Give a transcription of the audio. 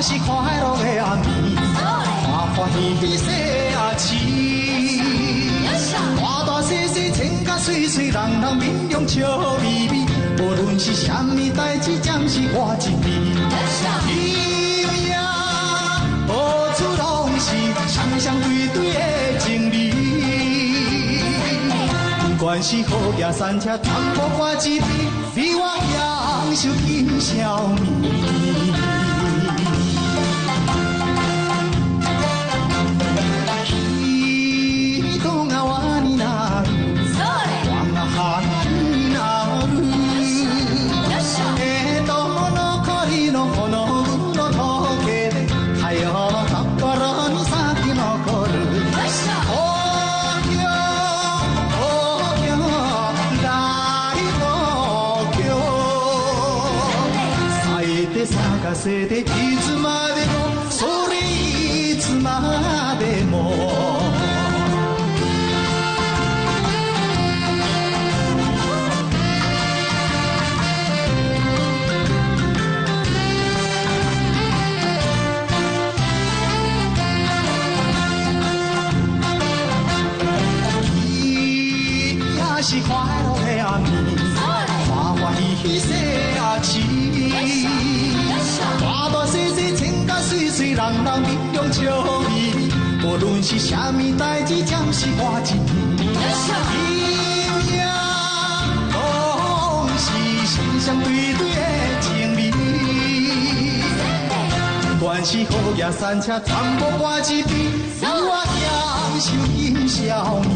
是快乐的暗暝，欢欢喜喜说啊市。大大小小，穿甲水水，人人面容笑眯眯。无论是啥物代志，暂时我一边。伊呀，到处拢是双双对对的情侣。不管是好野山车，全部我一边，你我享受今宵暝。それでいつまでもそれいつまでも今夜是快乐的暗暝，欢欢喜喜说啊市。大大小小，穿甲水水，人人面容笑眯眯。无论是啥物代志，暂时我一边。伊呀，拢是双双对对的情侣。不管是好野山车，全部我一边，我享受今宵暝。